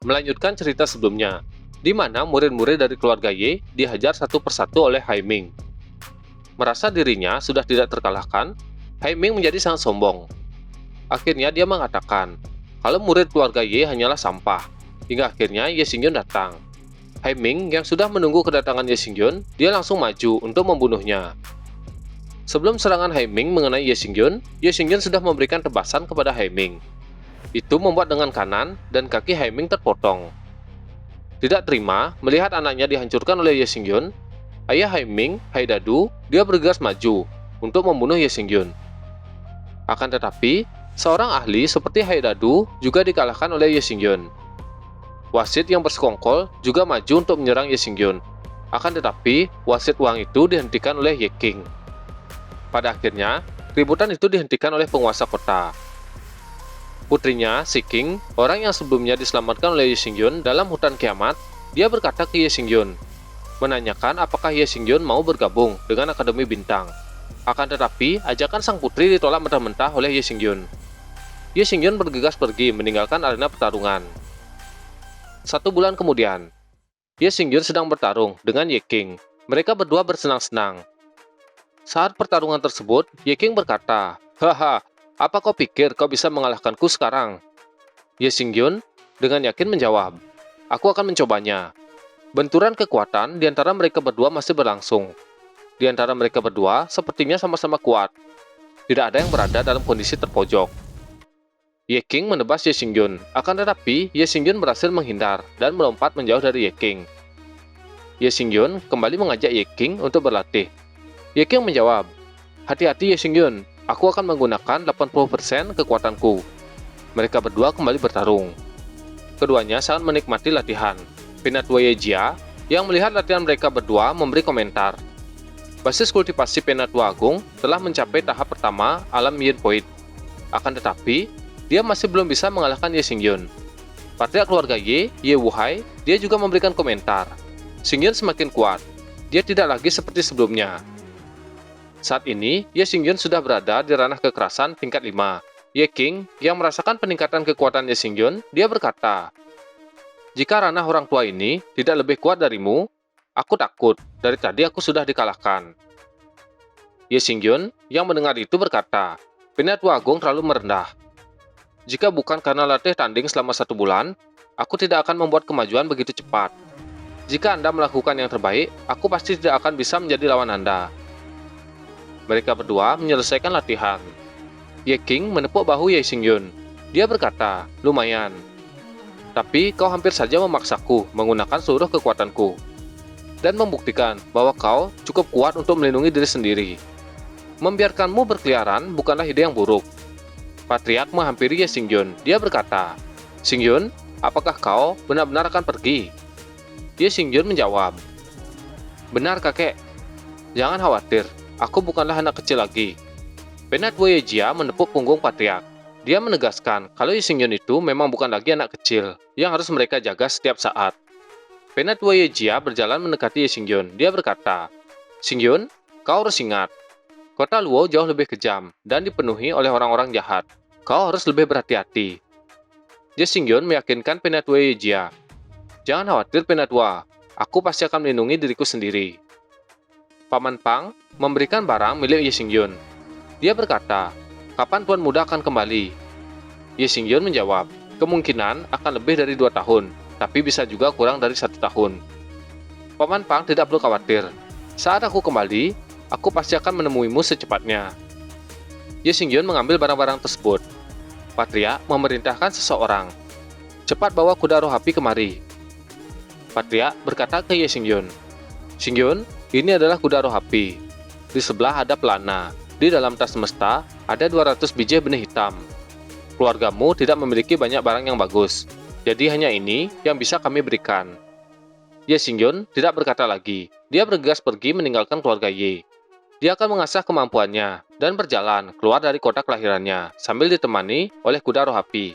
melanjutkan cerita sebelumnya, di mana murid-murid dari keluarga Ye dihajar satu persatu oleh Haiming. Merasa dirinya sudah tidak terkalahkan, Haiming menjadi sangat sombong. Akhirnya dia mengatakan kalau murid keluarga Ye hanyalah sampah, hingga akhirnya Ye Xingyun datang. Haiming yang sudah menunggu kedatangan Ye Xingyun, dia langsung maju untuk membunuhnya. Sebelum serangan Haiming mengenai Ye Xingyun sudah memberikan tebasan kepada Haiming. Itu membuat dengan kanan dan kaki Haiming terpotong. Tidak terima melihat anaknya dihancurkan oleh Ye Xingyun, ayah Haiming, Haidadu, dia bergegas maju untuk membunuh Ye Xingyun. Akan tetapi, seorang ahli seperti Haidadu juga dikalahkan oleh Ye Xingyun. Wasit yang bersekongkol juga maju untuk menyerang Ye Xingyun. Akan tetapi, wasit uang itu dihentikan oleh Ye King. Pada akhirnya, keributan itu dihentikan oleh penguasa kota. Putrinya, Si King, orang yang sebelumnya diselamatkan oleh Ye Xingyun dalam hutan kiamat, dia berkata ke Ye Xingyun, menanyakan apakah Ye Xingyun mau bergabung dengan Akademi Bintang. Akan tetapi, ajakan sang putri ditolak mentah-mentah oleh Ye Xingyun. Ye Xingyun bergegas pergi meninggalkan arena pertarungan. 1 bulan kemudian, Ye Xingyun sedang bertarung dengan Ye King. Mereka berdua bersenang-senang. Saat pertarungan tersebut, Ye King berkata, "Haha, apa kau pikir kau bisa mengalahkanku sekarang?" Ye Xingyun dengan yakin menjawab, "Aku akan mencobanya." Benturan kekuatan di antara mereka berdua masih berlangsung. Di antara mereka berdua sepertinya sama-sama kuat. Tidak ada yang berada dalam kondisi terpojok. Ye King menebas Ye Xingyun, akan tetapi Ye Xingyun berhasil menghindar dan melompat menjauh dari Ye King. Ye Xingyun kembali mengajak Ye King untuk berlatih. Ye King menjawab, "Hati-hati Ye Xingyun, aku akan menggunakan 80% kekuatanku." Mereka berdua kembali bertarung. Keduanya sangat menikmati latihan. Penatua Ye Jia yang melihat latihan mereka berdua memberi komentar. Basis kultivasi Penatua Agung telah mencapai tahap pertama alam Yin Point. Akan tetapi, dia masih belum bisa mengalahkan Ye Xingyun. Patriark keluarga Ye, Ye Wuhai, dia juga memberikan komentar. Xingyun semakin kuat. Dia tidak lagi seperti sebelumnya. Saat ini, Ye Xingyun sudah berada di ranah kekerasan tingkat 5. Ye King yang merasakan peningkatan kekuatan Ye Xingyun, dia berkata, "Jika ranah orang tua ini tidak lebih kuat darimu, aku takut. Dari tadi aku sudah dikalahkan." Ye Xingyun yang mendengar itu berkata, "Penatua Agung terlalu merendah. Jika bukan karena latih tanding selama 1 bulan, aku tidak akan membuat kemajuan begitu cepat. Jika Anda melakukan yang terbaik, aku pasti tidak akan bisa menjadi lawan Anda." Mereka berdua menyelesaikan latihan. Ye King menepuk bahu Ye Xingyun. Dia berkata, "Lumayan. Tapi kau hampir saja memaksaku menggunakan seluruh kekuatanku. Dan membuktikan bahwa kau cukup kuat untuk melindungi diri sendiri. Membiarkanmu berkeliaran bukanlah ide yang buruk." Patriark menghampiri Ye Xingyun. Dia berkata, "Xingyun, apakah kau benar-benar akan pergi?" Ye Xingyun menjawab, "Benar kakek. Jangan khawatir. Aku bukanlah anak kecil lagi." Penatua Ye Jia menepuk punggung Patriark. Dia menegaskan kalau Ye Xingyun itu memang bukan lagi anak kecil yang harus mereka jaga setiap saat. Penatua Ye Jia berjalan mendekati Ye Xingyun. Dia berkata, "Xingyun, kau harus ingat, kota Luo jauh lebih kejam dan dipenuhi oleh orang-orang jahat. Kau harus lebih berhati-hati." Ye Xingyun meyakinkan Penatua Ye Jia, "Jangan khawatir Penatua, aku pasti akan melindungi diriku sendiri." Paman Pang memberikan barang milik Ye Xingyun. Dia berkata, "Kapan Tuan Muda akan kembali?" Ye Xingyun menjawab, "Kemungkinan akan lebih dari 2 tahun, tapi bisa juga kurang dari 1 tahun. Paman Pang tidak perlu khawatir. Saat aku kembali, aku pasti akan menemuimu secepatnya." Ye Xingyun mengambil barang-barang tersebut. Patriark memerintahkan seseorang, "Cepat bawa kuda roh api kemari." Patriark berkata ke Ye Xingyun, "Xingyun, ini adalah kuda roh api. Di sebelah ada pelana. Di dalam tas semesta ada 200 biji benih hitam. Keluargamu tidak memiliki banyak barang yang bagus, jadi hanya ini yang bisa kami berikan." Ye Xingyun tidak berkata lagi. Dia bergegas pergi meninggalkan keluarga Ye. Dia akan mengasah kemampuannya dan berjalan keluar dari kota kelahirannya sambil ditemani oleh kuda roh api.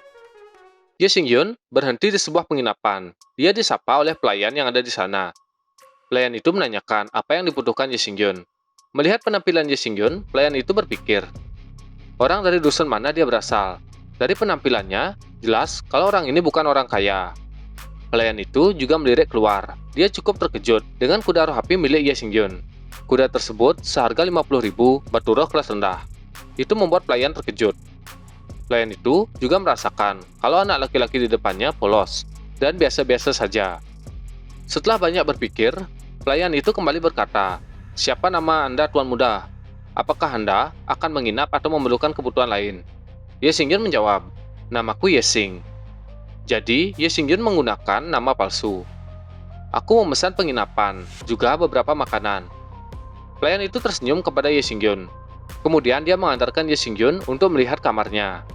Ye Xingyun berhenti di sebuah penginapan. Dia disapa oleh pelayan yang ada di sana. Pelayan itu menanyakan apa yang dibutuhkan Ye Xingyun. Melihat penampilan Ye Xingyun, pelayan itu berpikir, orang dari dusun mana dia berasal? Dari penampilannya, jelas kalau orang ini bukan orang kaya. Pelayan itu juga melirik keluar. Dia cukup terkejut dengan kuda roh api milik Ye Xingyun. Kuda tersebut seharga 50.000 batu roh kelas rendah. Itu membuat pelayan terkejut. Pelayan itu juga merasakan kalau anak laki-laki di depannya polos dan biasa-biasa saja. Setelah banyak berpikir, pelayan itu kembali berkata, "Siapa nama Anda, Tuan Muda? Apakah Anda akan menginap atau memerlukan kebutuhan lain?" Ye Xingyun menjawab, "Namaku Ye Xing." Jadi, Ye Xingyun menggunakan nama palsu. "Aku memesan penginapan, juga beberapa makanan." Pelayan itu tersenyum kepada Ye Xingyun. Kemudian dia mengantarkan Ye Xingyun untuk melihat kamarnya.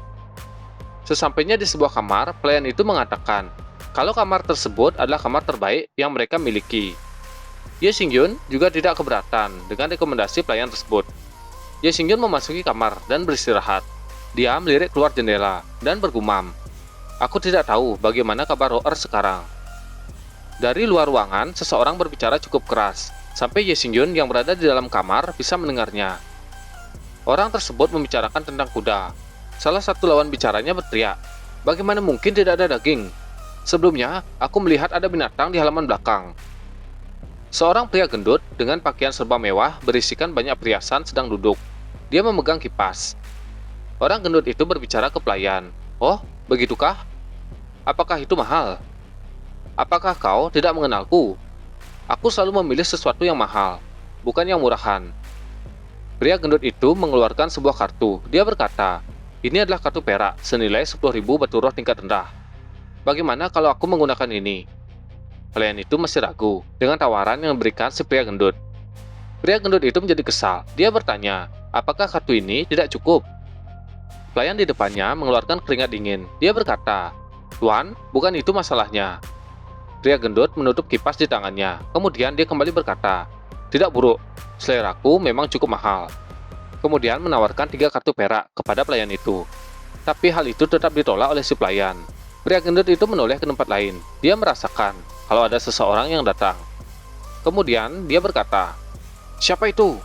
Sesampainya di sebuah kamar, pelayan itu mengatakan kalau kamar tersebut adalah kamar terbaik yang mereka miliki. Ye Xingyun juga tidak keberatan dengan rekomendasi pelayan tersebut. Ye Xingyun memasuki kamar dan beristirahat. Dia melirik keluar jendela dan bergumam, "Aku tidak tahu bagaimana kabar Roer sekarang." Dari luar ruangan, seseorang berbicara cukup keras, sampai Ye Xingyun yang berada di dalam kamar bisa mendengarnya. Orang tersebut membicarakan tentang kuda. Salah satu lawan bicaranya berteriak, "Bagaimana mungkin tidak ada daging? Sebelumnya, aku melihat ada binatang di halaman belakang." Seorang pria gendut dengan pakaian serba mewah berisikan banyak perhiasan sedang duduk. Dia memegang kipas. Orang gendut itu berbicara ke pelayan, "Oh, begitukah? Apakah itu mahal? Apakah kau tidak mengenalku? Aku selalu memilih sesuatu yang mahal, bukan yang murahan." Pria gendut itu mengeluarkan sebuah kartu. Dia berkata, "Ini adalah kartu perak senilai 10.000 batu roh tingkat rendah. Bagaimana kalau aku menggunakan ini?" Pelayan itu masih ragu dengan tawaran yang diberikan si pria gendut. Pria gendut itu menjadi kesal. Dia bertanya, "Apakah kartu ini tidak cukup?" Pelayan di depannya mengeluarkan keringat dingin. Dia berkata, "Tuan, bukan itu masalahnya." Pria gendut menutup kipas di tangannya. Kemudian dia kembali berkata, "Tidak buruk, seleraku memang cukup mahal." Kemudian menawarkan 3 kartu perak kepada pelayan itu. Tapi hal itu tetap ditolak oleh si pelayan. Pria gendut itu menoleh ke tempat lain. Dia merasakan kalau ada seseorang yang datang. Kemudian dia berkata, "Siapa itu?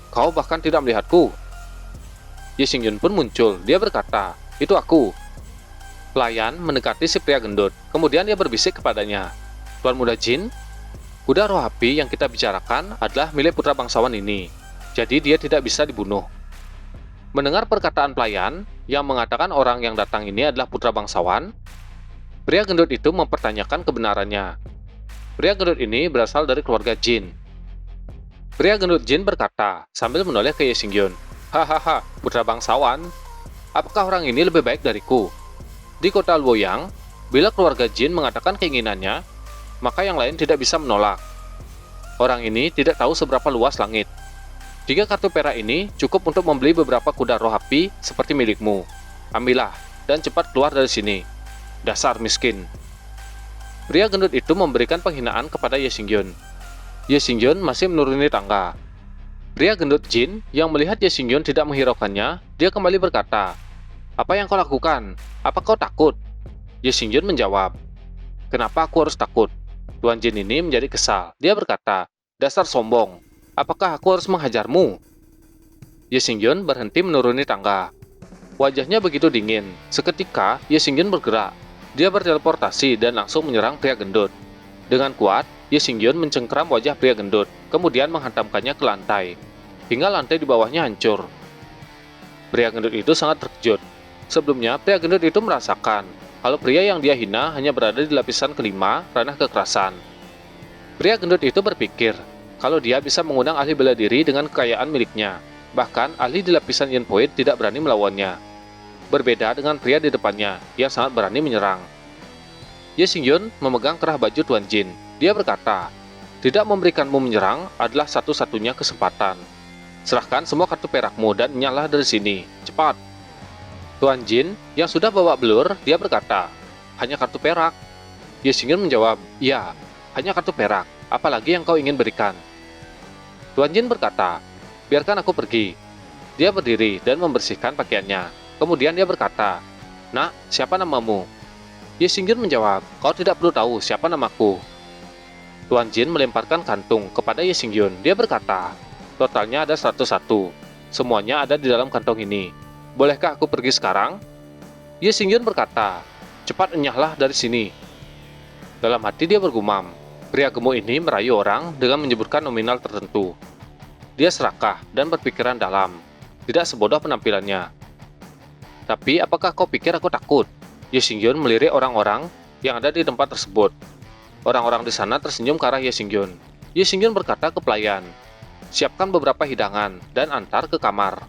Kau bahkan tidak melihatku." Ye Xingyun pun muncul. Dia berkata, "Itu aku." Pelayan mendekati si pria gendut. Kemudian dia berbisik kepadanya, "Tuan Muda Jin, kuda roh api yang kita bicarakan adalah milik putra bangsawan ini. Jadi dia tidak bisa dibunuh." Mendengar perkataan pelayan yang mengatakan orang yang datang ini adalah putra bangsawan, pria gendut itu mempertanyakan kebenarannya. Pria gendut ini berasal dari keluarga Jin. Pria gendut Jin berkata sambil menoleh ke Ye Xingyun, "Hahaha, putra bangsawan. Apakah orang ini lebih baik dariku? Di kota Luoyang, bila keluarga Jin mengatakan keinginannya, maka yang lain tidak bisa menolak. Orang ini tidak tahu seberapa luas langit. 3 kartu perak ini cukup untuk membeli beberapa kuda roh api seperti milikmu. Ambillah dan cepat keluar dari sini. Dasar miskin." Pria gendut itu memberikan penghinaan kepada Ye Xingyun. Ye Xingyun masih menuruni tangga. Pria gendut Jin yang melihat Ye Xingyun tidak menghiraukannya, dia kembali berkata, "Apa yang kau lakukan? Apa kau takut?" Ye Xingyun menjawab, "Kenapa aku harus takut?" Tuan Jin ini menjadi kesal. Dia berkata, "Dasar sombong. Apakah aku harus menghajarmu?" Ye Xingyun berhenti menuruni tangga. Wajahnya begitu dingin. Seketika, Ye Xingyun bergerak. Dia berteleportasi dan langsung menyerang pria gendut. Dengan kuat, Ye Xingyun mencengkeram wajah pria gendut, kemudian menghantamkannya ke lantai, hingga lantai di bawahnya hancur. Pria gendut itu sangat terkejut. Sebelumnya, pria gendut itu merasakan kalau pria yang dia hina hanya berada di lapisan kelima ranah kekerasan. Pria gendut itu berpikir kalau dia bisa mengundang ahli bela diri dengan kekayaan miliknya. Bahkan, ahli di lapisan Yin Poit tidak berani melawannya. Berbeda dengan pria di depannya, yang sangat berani menyerang. Ye Xingyun memegang kerah baju Tuan Jin. Dia berkata, "Tidak memberikanmu menyerang adalah satu-satunya kesempatan. Serahkan semua kartu perakmu dan nyalalah dari sini. Cepat." Tuan Jin yang sudah bawa belur, dia berkata, "Hanya kartu perak." Ye Xingyun menjawab, "Iya, hanya kartu perak. Apalagi yang kau ingin berikan?" Tuan Jin berkata, "Biarkan aku pergi." Dia berdiri dan membersihkan pakaiannya. Kemudian dia berkata, "Nak, siapa namamu?" Ye Xingyun menjawab, "Kau tidak perlu tahu siapa namaku." Tuan Jin melemparkan kantung kepada Ye Xingyun. Dia berkata, "Totalnya ada 101. Semuanya ada di dalam kantong ini. Bolehkah aku pergi sekarang?" Ye Xingyun berkata, "Cepat enyahlah dari sini." Dalam hati dia bergumam, pria gemuk ini merayu orang dengan menyebutkan nominal tertentu. Dia serakah dan berpikiran dalam, tidak sebodoh penampilannya. Tapi apakah kau pikir aku takut? Ye Xingyun melirik orang-orang yang ada di tempat tersebut. Orang-orang di sana tersenyum ke arah Ye Xingyun. Ye Xingyun berkata ke pelayan, siapkan beberapa hidangan dan antar ke kamar.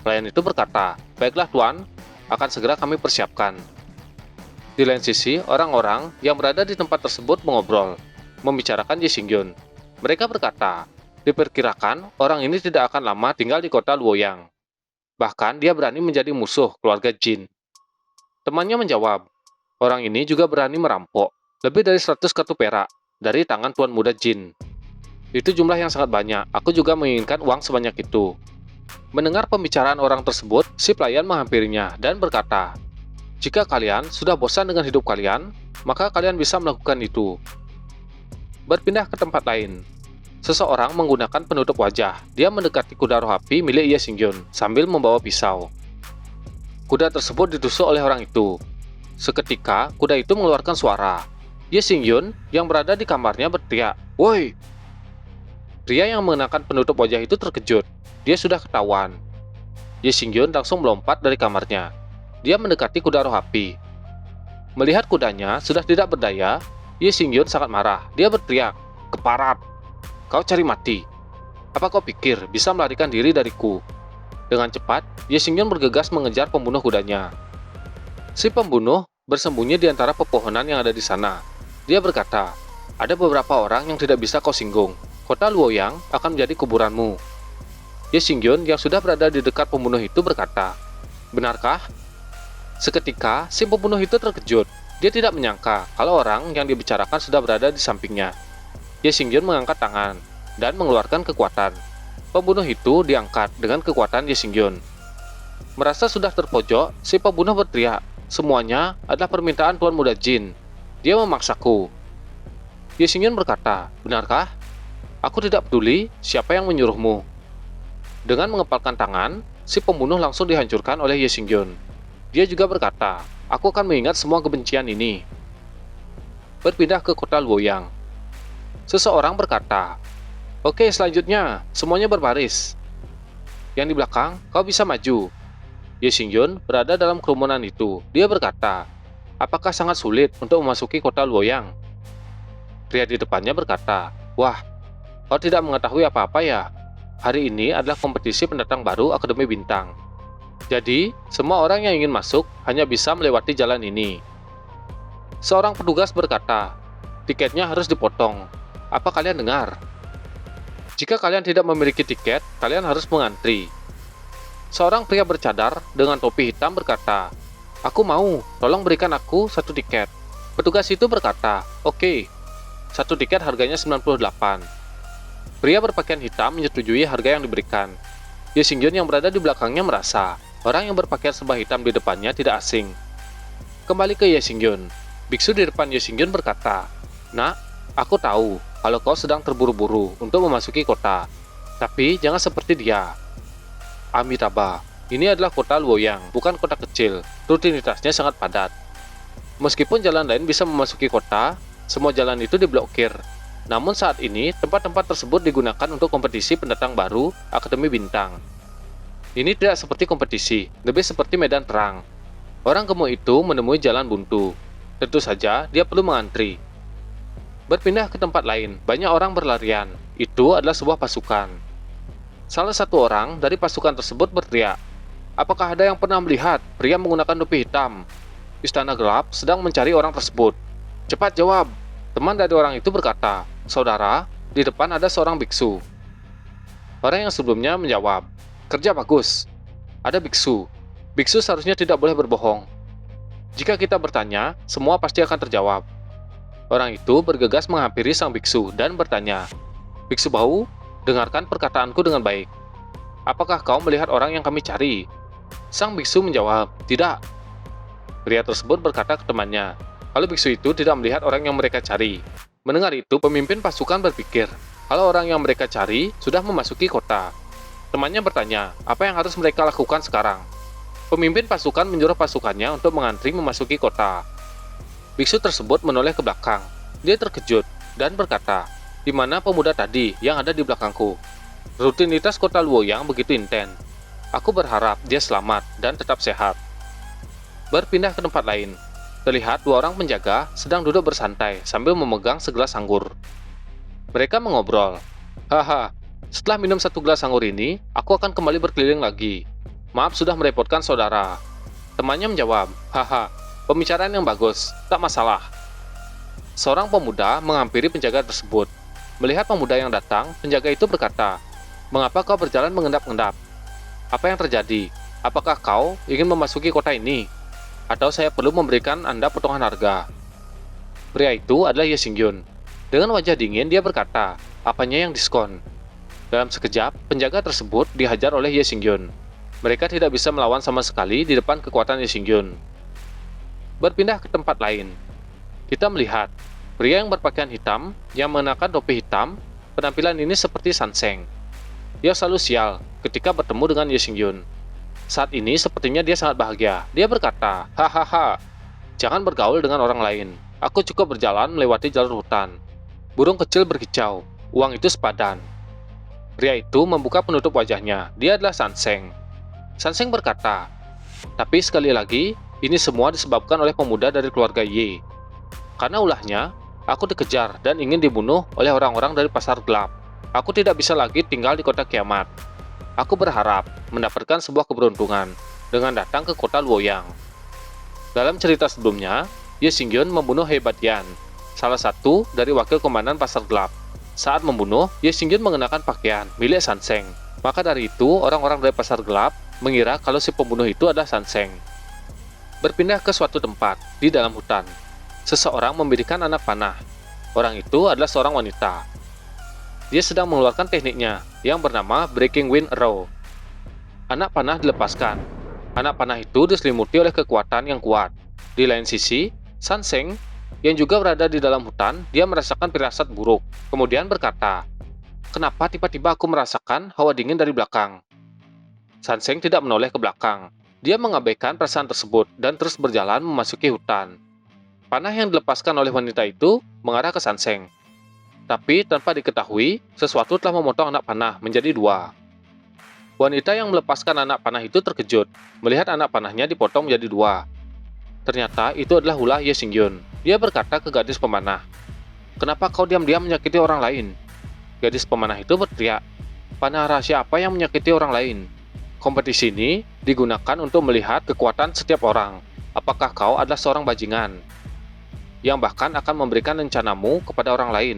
Pelayan itu berkata, baiklah tuan, akan segera kami persiapkan. Di lain sisi, orang-orang yang berada di tempat tersebut mengobrol, membicarakan Ye Xingyun. Mereka berkata, diperkirakan orang ini tidak akan lama tinggal di kota Luoyang. Bahkan dia berani menjadi musuh keluarga Jin. Temannya menjawab, orang ini juga berani merampok lebih dari 100 kartu perak dari tangan tuan muda Jin. Itu jumlah yang sangat banyak, aku juga menginginkan uang sebanyak itu. Mendengar pembicaraan orang tersebut, si pelayan menghampirinya dan berkata, jika kalian sudah bosan dengan hidup kalian, maka kalian bisa melakukan itu. Berpindah ke tempat lain. Seseorang menggunakan penutup wajah. Dia mendekati kuda roh api milik Ye Xingyun sambil membawa pisau. Kuda tersebut ditusuk oleh orang itu. Seketika, kuda itu mengeluarkan suara. Ye Xingyun yang berada di kamarnya berteriak, "Woi!" Pria yang mengenakan penutup wajah itu terkejut. Dia sudah ketahuan. Ye Xingyun langsung melompat dari kamarnya. Dia mendekati kuda roh api. Melihat kudanya sudah tidak berdaya, Ye Xingyun sangat marah. Dia berteriak, "Keparat! Kau cari mati. Apa kau pikir bisa melarikan diri dariku?" Dengan cepat, Ye Xingyun bergegas mengejar pembunuh kudanya. Si pembunuh bersembunyi di antara pepohonan yang ada di sana. Dia berkata, ada beberapa orang yang tidak bisa kau singgung. Kota Luoyang akan menjadi kuburanmu. Ye Xingyun yang sudah berada di dekat pembunuh itu berkata, benarkah? Seketika, si pembunuh itu terkejut. Dia tidak menyangka kalau orang yang dibicarakan sudah berada di sampingnya. Ye Xingyun mengangkat tangan dan mengeluarkan kekuatan. Pembunuh itu diangkat dengan kekuatan Ye Xingyun. Merasa sudah terpojok, si pembunuh berteriak, semuanya adalah permintaan Tuan Muda Jin. Dia memaksaku. Ye Xingyun berkata, benarkah? Aku tidak peduli siapa yang menyuruhmu. Dengan mengepalkan tangan, si pembunuh langsung dihancurkan oleh Ye Xingyun. Dia juga berkata, aku akan mengingat semua kebencian ini. Berpindah ke kota Luoyang. Seseorang berkata, oke, selanjutnya, semuanya berbaris. Yang di belakang, kau bisa maju. Ye Xingyun berada dalam kerumunan itu. Dia berkata, apakah sangat sulit untuk memasuki kota Luoyang? Pria di depannya berkata, wah, kau tidak mengetahui apa-apa ya? Hari ini adalah kompetisi pendatang baru Akademi Bintang. Jadi, semua orang yang ingin masuk hanya bisa melewati jalan ini. Seorang petugas berkata, tiketnya harus dipotong. Apa kalian dengar? Jika kalian tidak memiliki tiket, kalian harus mengantri. Seorang pria bercadar dengan topi hitam berkata, aku mau, tolong berikan aku satu tiket. Petugas itu berkata, oke, satu tiket harganya 98. Pria berpakaian hitam menyetujui harga yang diberikan. Ye Xingyun yang berada di belakangnya merasa, orang yang berpakaian serba hitam di depannya tidak asing. Kembali ke Ye Xingyun. Biksu di depan Ye Xingyun berkata, nak, aku tahu kalau kau sedang terburu-buru untuk memasuki kota. Tapi jangan seperti dia. Amitabha, ini adalah kota Luoyang, bukan kota kecil. Rutinitasnya sangat padat. Meskipun jalan lain bisa memasuki kota, semua jalan itu diblokir. Namun saat ini, tempat-tempat tersebut digunakan untuk kompetisi pendatang baru Akademi Bintang. Ini tidak seperti kompetisi, lebih seperti medan perang. Orang gemuk itu menemui jalan buntu. Tentu saja, dia perlu mengantri. Berpindah ke tempat lain, banyak orang berlarian. Itu adalah sebuah pasukan. Salah satu orang dari pasukan tersebut berteriak, apakah ada yang pernah melihat pria menggunakan topi hitam? Istana gelap sedang mencari orang tersebut. Cepat jawab. Teman dari orang itu berkata, saudara, di depan ada seorang biksu. Orang yang sebelumnya menjawab, kerja bagus. Ada biksu. Biksu seharusnya tidak boleh berbohong. Jika kita bertanya, semua pasti akan terjawab. Orang itu bergegas menghampiri sang biksu dan bertanya, biksu bau, dengarkan perkataanku dengan baik. Apakah kau melihat orang yang kami cari? Sang biksu menjawab, tidak. Pria tersebut berkata ke temannya, kalau biksu itu tidak melihat orang yang mereka cari. Mendengar itu, pemimpin pasukan berpikir, kalau orang yang mereka cari sudah memasuki kota. Temannya bertanya, apa yang harus mereka lakukan sekarang? Pemimpin pasukan menyuruh pasukannya untuk mengantri memasuki kota. Biksu tersebut menoleh ke belakang. Dia terkejut dan berkata, "Di mana pemuda tadi yang ada di belakangku?" Rutinitas kota Luoyang begitu intens. Aku berharap dia selamat dan tetap sehat. Berpindah ke tempat lain. Terlihat dua orang penjaga sedang duduk bersantai sambil memegang segelas anggur. Mereka mengobrol. "Haha, setelah minum satu gelas anggur ini, aku akan kembali berkeliling lagi. Maaf sudah merepotkan saudara." Temannya menjawab, "Haha, pembicaraan yang bagus, tak masalah." Seorang pemuda menghampiri penjaga tersebut. Melihat pemuda yang datang, penjaga itu berkata, "Mengapa kau berjalan mengendap-endap? Apa yang terjadi? Apakah kau ingin memasuki kota ini? Atau saya perlu memberikan Anda potongan harga?" Pria itu adalah Ye Xingyun. Dengan wajah dingin dia berkata, "Apanya yang diskon?" Dalam sekejap, penjaga tersebut dihajar oleh Ye Xingyun. Mereka tidak bisa melawan sama sekali di depan kekuatan Ye Xingyun. Berpindah ke tempat lain. Kita melihat pria yang berpakaian hitam yang mengenakan topi hitam. Penampilan ini seperti Sanseng. Dia selalu sial ketika bertemu dengan Ye Xingyun. Saat ini sepertinya dia sangat bahagia. Dia berkata, "Hahaha, jangan bergaul dengan orang lain. Aku cukup berjalan melewati jalur hutan. Burung kecil berkicau. Uang itu sepadan." Pria itu membuka penutup wajahnya. Dia adalah Sanseng. Sanseng berkata, "Tapi sekali lagi, ini semua disebabkan oleh pemuda dari keluarga Ye. Karena ulahnya, aku dikejar dan ingin dibunuh oleh orang-orang dari pasar gelap. Aku tidak bisa lagi tinggal di kota kiamat. Aku berharap mendapatkan sebuah keberuntungan dengan datang ke kota Luoyang." Dalam cerita sebelumnya, Ye Xingyun membunuh He Badian, salah satu dari wakil komandan pasar gelap. Saat membunuh, Ye Xingyun mengenakan pakaian milik Sanseng. Maka dari itu, orang-orang dari pasar gelap mengira kalau si pembunuh itu adalah Sanseng. Berpindah ke suatu tempat di dalam hutan. Seseorang memberikan anak panah. Orang itu adalah seorang wanita. Dia sedang mengeluarkan tekniknya yang bernama Breaking Wind Arrow. Anak panah dilepaskan. Anak panah itu diselimuti oleh kekuatan yang kuat. Di lain sisi, Sanseng yang juga berada di dalam hutan, dia merasakan firasat buruk. Kemudian berkata, "Kenapa tiba-tiba aku merasakan hawa dingin dari belakang?" Sanseng tidak menoleh ke belakang. Dia mengabaikan perasaan tersebut dan terus berjalan memasuki hutan. Panah yang dilepaskan oleh wanita itu mengarah ke Sanseng. Tapi tanpa diketahui, sesuatu telah memotong anak panah menjadi dua. Wanita yang melepaskan anak panah itu terkejut melihat anak panahnya dipotong menjadi dua. Ternyata itu adalah ulah Ye Xingyun. Dia berkata ke gadis pemanah, "Kenapa kau diam-diam menyakiti orang lain?" Gadis pemanah itu berteriak, "Panah rahasia apa yang menyakiti orang lain? Kompetisi ini digunakan untuk melihat kekuatan setiap orang. Apakah kau adalah seorang bajingan yang bahkan akan memberikan rencanamu kepada orang lain?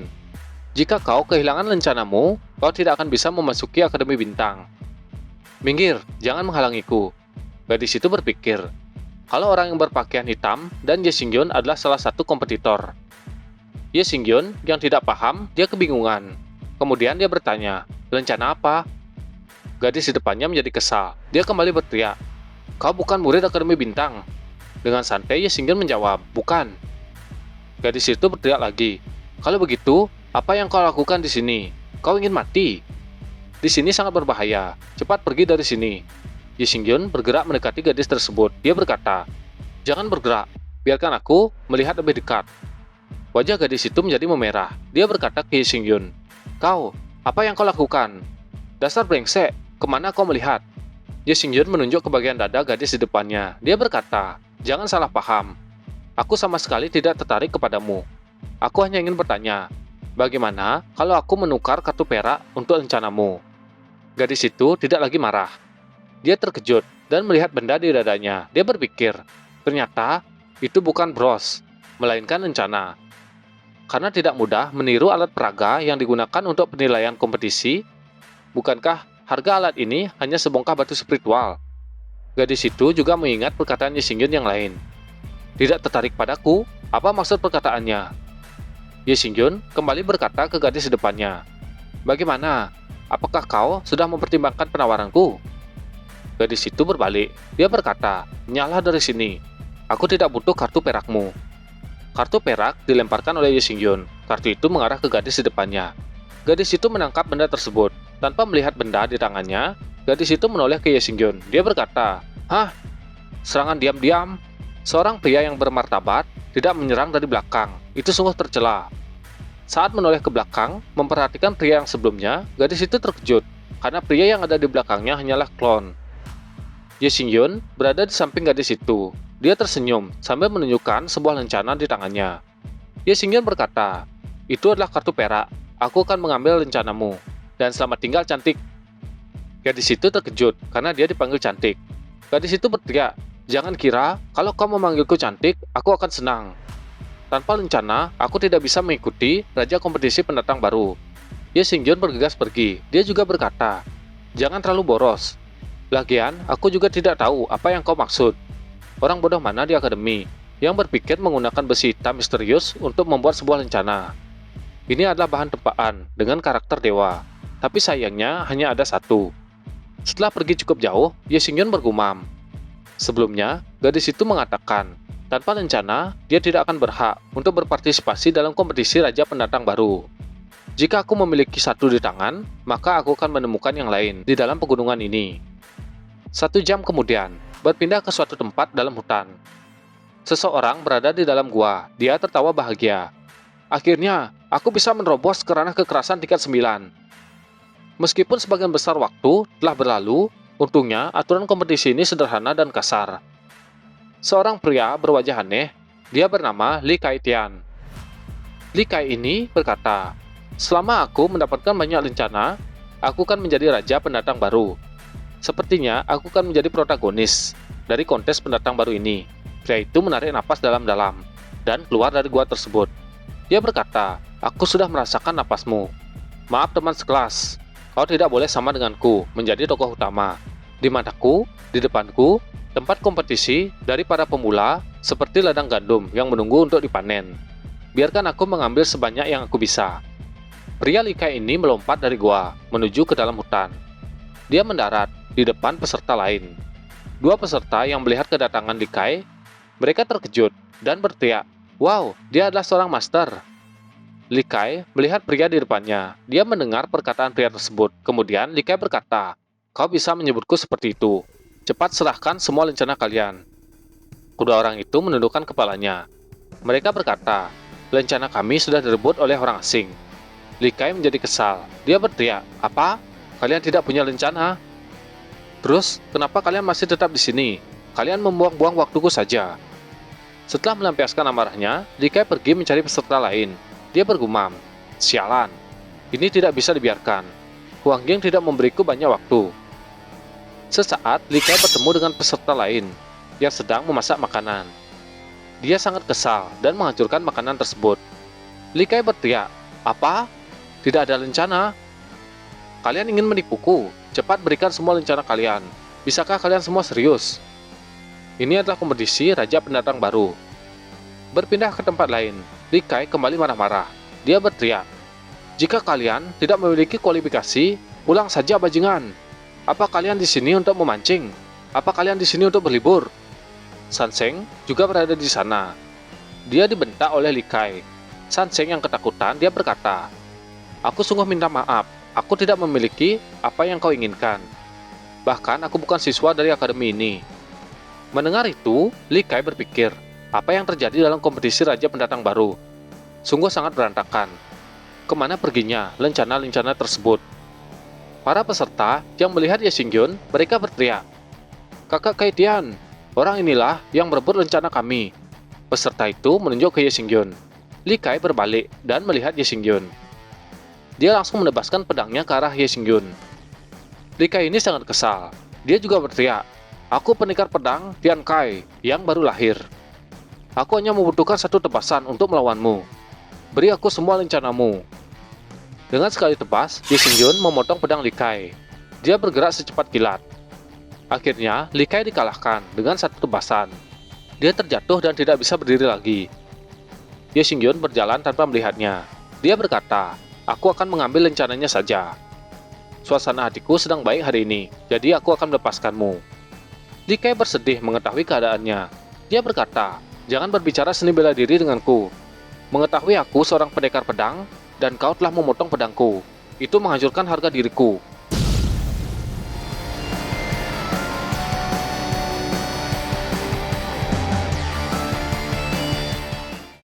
Jika kau kehilangan rencanamu, kau tidak akan bisa memasuki Akademi Bintang. Minggir, jangan menghalangiku." Gadis itu berpikir, kalau orang yang berpakaian hitam dan Ye Xingyun adalah salah satu kompetitor. Ye Xingyun yang tidak paham, dia kebingungan. Kemudian dia bertanya, "Rencana apa?" Gadis di depannya menjadi kesal. Dia kembali berteriak, "Kau bukan murid Akademi Bintang." Dengan santai Ye Xingyun menjawab, "Bukan." Gadis itu berteriak lagi, "Kalau begitu, apa yang kau lakukan di sini? Kau ingin mati? Di sini sangat berbahaya. Cepat pergi dari sini." Ye Xingyun bergerak mendekati gadis tersebut. Dia berkata, "Jangan bergerak, biarkan aku melihat lebih dekat." Wajah gadis itu menjadi memerah. Dia berkata ke Ye Xingyun, "Kau, apa yang kau lakukan? Dasar brengsek, kemana kau melihat?" Ye Xingyun menunjuk ke bagian dada gadis di depannya. Dia berkata, "Jangan salah paham. Aku sama sekali tidak tertarik kepadamu. Aku hanya ingin bertanya, bagaimana kalau aku menukar kartu perak untuk rencanamu?" Gadis itu tidak lagi marah. Dia terkejut dan melihat benda di dadanya. Dia berpikir, ternyata itu bukan bros, melainkan rencana. Karena tidak mudah meniru alat peraga yang digunakan untuk penilaian kompetisi, bukankah harga alat ini hanya sebongkah batu spiritual? Gadis itu juga mengingat perkataan Ye Xingyun yang lain. "Tidak tertarik padaku? Apa maksud perkataannya?" Ye Xingyun kembali berkata ke gadis di depannya, "Bagaimana? Apakah kau sudah mempertimbangkan penawaranku?" Gadis itu berbalik. Dia berkata, "Nyala dari sini. Aku tidak butuh kartu perakmu." Kartu perak dilemparkan oleh Ye Xingyun. Kartu itu mengarah ke gadis di depannya. Gadis itu menangkap benda tersebut. Tanpa melihat benda di tangannya, gadis itu menoleh ke Ye Xingyun. Dia berkata, "Hah? Serangan diam-diam?" Seorang pria yang bermartabat tidak menyerang dari belakang. Itu sungguh tercela. Saat menoleh ke belakang, memperhatikan pria yang sebelumnya, gadis itu terkejut karena pria yang ada di belakangnya hanyalah klon. Ye Xingyun berada di samping gadis itu. Dia tersenyum sambil menunjukkan sebuah lencana di tangannya. Ye Xingyun berkata, "Itu adalah kartu perak. Aku akan mengambil lencanamu. Dan selamat tinggal, cantik." Gadis itu terkejut karena dia dipanggil cantik. Gadis itu berteriak, "Jangan kira kalau kau memanggilku cantik, aku akan senang. Tanpa lencana, aku tidak bisa mengikuti raja kompetisi pendatang baru." Ye Xingyun bergegas pergi. Dia juga berkata, "Jangan terlalu boros. Lagian, aku juga tidak tahu apa yang kau maksud. Orang bodoh mana di akademi yang berpikir menggunakan besi hitam misterius untuk membuat sebuah lencana. Ini adalah bahan tempaan dengan karakter dewa, tapi sayangnya hanya ada satu." Setelah pergi cukup jauh, Ye Xingyun bergumam. Sebelumnya, gadis itu mengatakan, tanpa lencana, dia tidak akan berhak untuk berpartisipasi dalam kompetisi raja pendatang baru. Jika aku memiliki satu di tangan, maka aku akan menemukan yang lain di dalam pegunungan ini. 1 jam kemudian, berpindah ke suatu tempat dalam hutan. Seseorang berada di dalam gua. Dia tertawa bahagia. "Akhirnya, aku bisa menerobos ke ranah kekerasan tingkat 9. Meskipun sebagian besar waktu telah berlalu, untungnya aturan kompetisi ini sederhana dan kasar." Seorang pria berwajah aneh, dia bernama Li Kaitian. Li Kai ini berkata, "Selama aku mendapatkan banyak lencana, aku akan menjadi raja pendatang baru. Sepertinya aku akan menjadi protagonis dari kontes pendatang baru ini." Pria itu menarik napas dalam-dalam dan keluar dari gua tersebut. Dia berkata, "Aku sudah merasakan napasmu. Maaf teman sekelas, kau tidak boleh sama denganku menjadi tokoh utama. Di mataku, di depanku, tempat kompetisi dari para pemula seperti ladang gandum yang menunggu untuk dipanen. Biarkan aku mengambil sebanyak yang aku bisa." Pria Li Kai ini melompat dari gua menuju ke dalam hutan. Dia mendarat di depan peserta lain. 2 peserta yang melihat kedatangan Li Kai, mereka terkejut dan berteriak, "Wow, dia adalah seorang master." Li Kai melihat pria di depannya. Dia mendengar perkataan pria tersebut. Kemudian Li Kai berkata, "Kau bisa menyebutku seperti itu. Cepat serahkan semua lencana kalian." Kedua orang itu menundukkan kepalanya. Mereka berkata, "Lencana kami sudah direbut oleh orang asing." Li Kai menjadi kesal. Dia berteriak, "Apa? Kalian tidak punya lencana? Terus, kenapa kalian masih tetap di sini? Kalian membuang-buang waktuku saja." Setelah melampiaskan amarahnya, Li Kai pergi mencari peserta lain. Dia bergumam, "Sialan, ini tidak bisa dibiarkan. Huang Ging tidak memberiku banyak waktu." Sesaat, Li Kai bertemu dengan peserta lain yang sedang memasak makanan. Dia sangat kesal dan menghancurkan makanan tersebut. Li Kai berteriak, "Apa? Tidak ada lencana? Kalian ingin menipuku? Cepat berikan semua lencana kalian. Bisakah kalian semua serius? Ini adalah kompetisi raja pendatang baru." Berpindah ke tempat lain, Li Kai kembali marah-marah. Dia berteriak, "Jika kalian tidak memiliki kualifikasi, pulang saja bajingan. Apa kalian di sini untuk memancing? Apa kalian di sini untuk berlibur?" Sanseng juga berada di sana. Dia dibentak oleh Li Kai. Sanseng yang ketakutan, dia berkata, "Aku sungguh minta maaf. Aku tidak memiliki apa yang kau inginkan. Bahkan aku bukan siswa dari akademi ini." Mendengar itu, Li Kai berpikir, apa yang terjadi dalam kompetisi raja pendatang baru? Sungguh sangat berantakan. Kemana perginya lencana-lencana tersebut? Para peserta yang melihat Ye Xingyun, mereka berteriak, "Kakak Kaitian, orang inilah yang merebut lencana kami." Peserta itu menunjuk ke Ye Xingyun. Li Kai berbalik dan melihat Ye Xingyun. Dia langsung menebaskan pedangnya ke arah Ye Xingyun. Li Kai ini sangat kesal. Dia juga berteriak, "Aku pendekar pedang Tian Kai yang baru lahir. Aku hanya membutuhkan satu tebasan untuk melawanmu. Beri aku semua lencanamu." Dengan sekali tebas, Ye Xingyun memotong pedang Li Kai. Dia bergerak secepat kilat. Akhirnya, Li Kai dikalahkan dengan satu tebasan. Dia terjatuh dan tidak bisa berdiri lagi. Ye Xingyun berjalan tanpa melihatnya. Dia berkata, "Aku akan mengambil rencananya saja. Suasana hatiku sedang baik hari ini, jadi aku akan melepaskanmu." Li Kai bersedih mengetahui keadaannya. Dia berkata, "Jangan berbicara seni bela diri denganku. Mengetahui aku seorang pendekar pedang, dan kau telah memotong pedangku. Itu menghancurkan harga diriku.